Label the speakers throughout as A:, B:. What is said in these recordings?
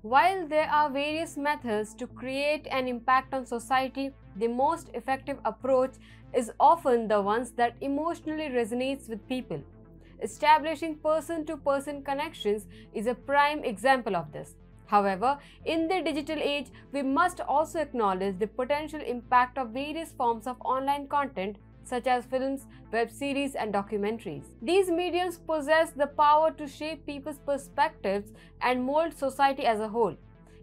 A: While there are various methods to create an impact on society, the most effective approach is often the ones that emotionally resonates with people. Establishing person-to-person connections is a prime example of this. However, in the digital age, we must also acknowledge the potential impact of various forms of online content such as films, web series, and documentaries. These mediums possess the power to shape people's perspectives and mold society as a whole.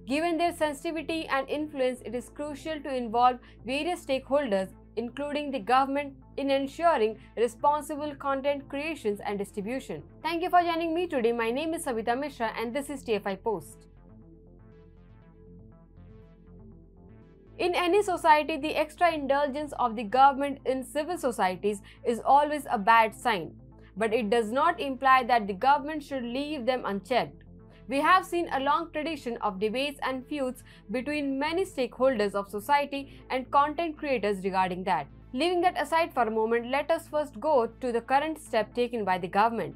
A: Given their sensitivity and influence, it is crucial to involve various stakeholders, including the government, in ensuring responsible content creations and distribution. Thank you for joining me today. My name is Savita Mishra and this is TFI Post. In any society, the extra indulgence of the government in civil societies is always a bad sign, but it does not imply that the government should leave them unchecked. We have seen a long tradition of debates and feuds between many stakeholders of society and content creators regarding that. Leaving that aside for a moment, let us first go to the current step taken by the government.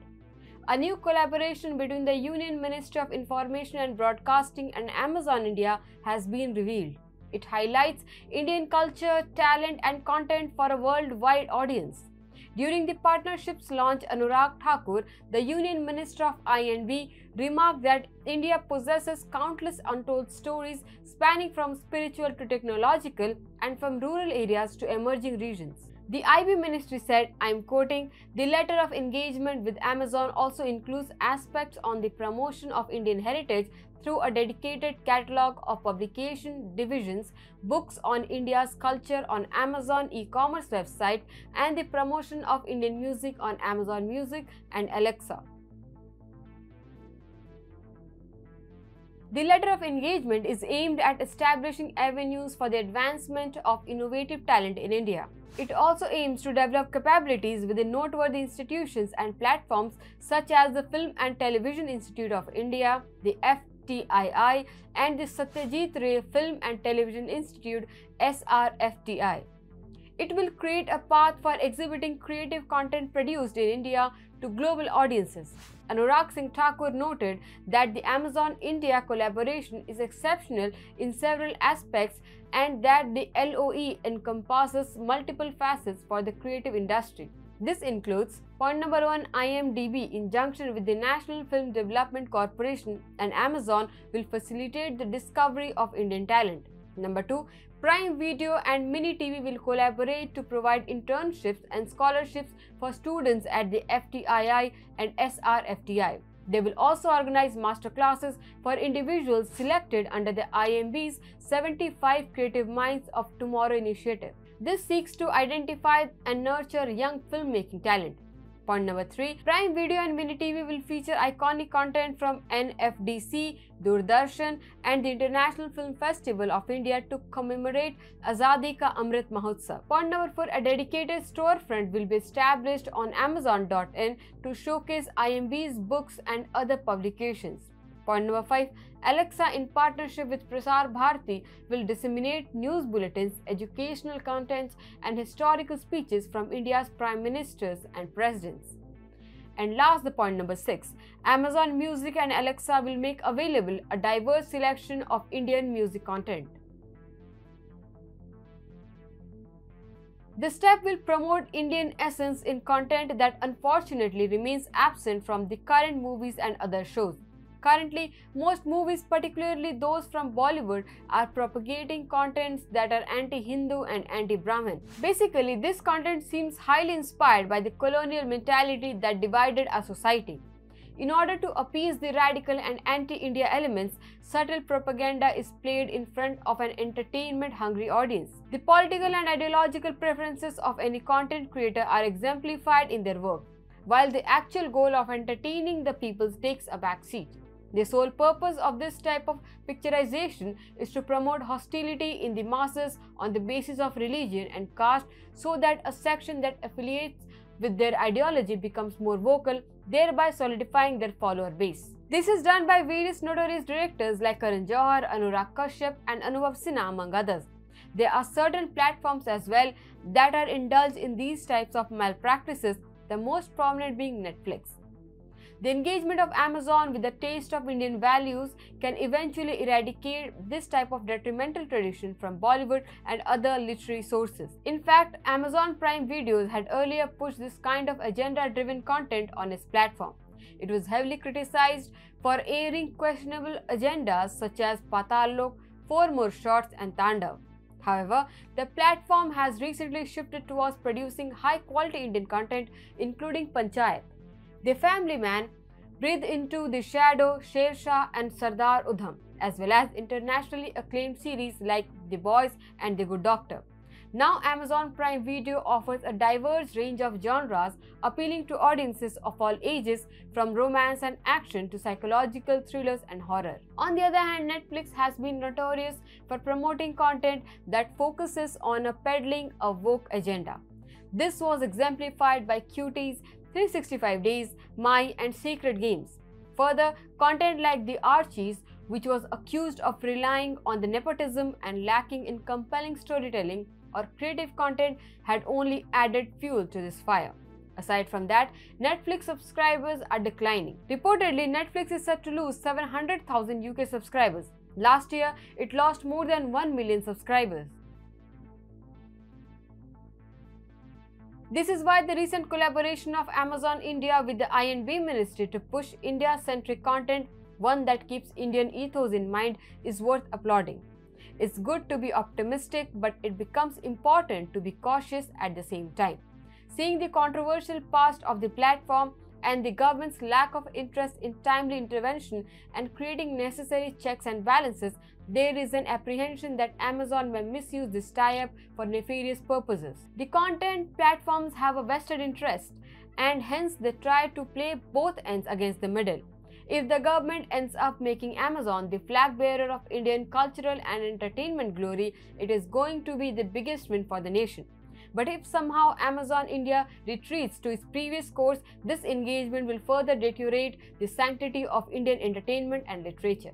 A: A new collaboration between the Union Ministry of Information and Broadcasting and Amazon India has been revealed. It highlights Indian culture, talent, and content for a worldwide audience. During the partnership's launch, Anurag Thakur, the Union Minister of I&B, remarked that India possesses countless untold stories spanning from spiritual to technological and from rural areas to emerging regions. The IB ministry said, I am quoting, "The letter of engagement with Amazon also includes aspects on the promotion of Indian heritage through a dedicated catalogue of publication divisions, books on India's culture on Amazon e-commerce website, and the promotion of Indian music on Amazon Music and Alexa." The letter of engagement is aimed at establishing avenues for the advancement of innovative talent in India. It also aims to develop capabilities within noteworthy institutions and platforms such as the Film and Television Institute of India, the FTII, and the Satyajit Ray Film and Television Institute SRFTI. It will create a path for exhibiting creative content produced in India to global audiences. Anurag Singh Thakur noted that the Amazon India collaboration is exceptional in several aspects and that the LOE encompasses multiple facets for the creative industry. This includes point number 1, IMDb in junction with the National Film Development Corporation and Amazon will facilitate the discovery of Indian talent. Number 2, Prime Video and Mini TV will collaborate to provide internships and scholarships for students at the FTII and SRFTI. They will also organize masterclasses for individuals selected under the IMB's 75 Creative Minds of Tomorrow initiative. This seeks to identify and nurture young filmmaking talent. Point number 3, Prime Video and Mini TV will feature iconic content from NFDC, Doordarshan, and the International Film Festival of India to commemorate Azadi Ka Amrit Mahotsav. Point number 4, a dedicated storefront will be established on Amazon.in to showcase IMB's books and other publications. Point number 5, Alexa, in partnership with Prasar Bharati, will disseminate news bulletins, educational contents, and historical speeches from India's prime ministers and presidents. And last, the point number 6, Amazon Music and Alexa will make available a diverse selection of Indian music content. This step will promote Indian essence in content that unfortunately remains absent from the current movies and other shows. Currently, most movies, particularly those from Bollywood, are propagating contents that are anti-Hindu and anti-Brahmin. Basically, this content seems highly inspired by the colonial mentality that divided our society. In order to appease the radical and anti-India elements, subtle propaganda is played in front of an entertainment-hungry audience. The political and ideological preferences of any content creator are exemplified in their work, while the actual goal of entertaining the people takes a back seat. The sole purpose of this type of picturization is to promote hostility in the masses on the basis of religion and caste so that a section that affiliates with their ideology becomes more vocal, thereby solidifying their follower base. This is done by various notorious directors like Karan Johar, Anurag Kashyap, and Anubhav Sinha, among others. There are certain platforms as well that are indulged in these types of malpractices, the most prominent being Netflix. The engagement of Amazon with the taste of Indian values can eventually eradicate this type of detrimental tradition from Bollywood and other literary sources. In fact, Amazon Prime Videos had earlier pushed this kind of agenda-driven content on its platform. It was heavily criticized for airing questionable agendas such as Patal Lok, Four More Shots and Tandav. However, the platform has recently shifted towards producing high-quality Indian content, including Panchayat, The Family Man, Breathe Into the Shadow, Sher Shah and Sardar Udham, as well as internationally acclaimed series like The Boys and The Good Doctor. Now, Amazon Prime Video offers a diverse range of genres appealing to audiences of all ages, from romance and action to psychological thrillers and horror. On the other hand, Netflix has been notorious for promoting content that focuses on peddling a woke agenda. This was exemplified by Cuties, 365 Days, My and Secret Games. Further, content like The Archies, which was accused of relying on the nepotism and lacking in compelling storytelling or creative content, had only added fuel to this fire. Aside from that, Netflix subscribers are declining. Reportedly, Netflix is set to lose 700,000 UK subscribers. Last year, it lost more than 1 million subscribers. This is why the recent collaboration of Amazon India with the I&B Ministry to push India-centric content, one that keeps Indian ethos in mind, is worth applauding. It's good to be optimistic, but it becomes important to be cautious at the same time. Seeing the controversial past of the platform and the government's lack of interest in timely intervention and creating necessary checks and balances, there is an apprehension that Amazon may misuse this tie-up for nefarious purposes. The content platforms have a vested interest, and hence they try to play both ends against the middle. If the government ends up making Amazon the flag bearer of Indian cultural and entertainment glory, it is going to be the biggest win for the nation. But if somehow Amazon India retreats to its previous course, this engagement will further deteriorate the sanctity of Indian entertainment and literature.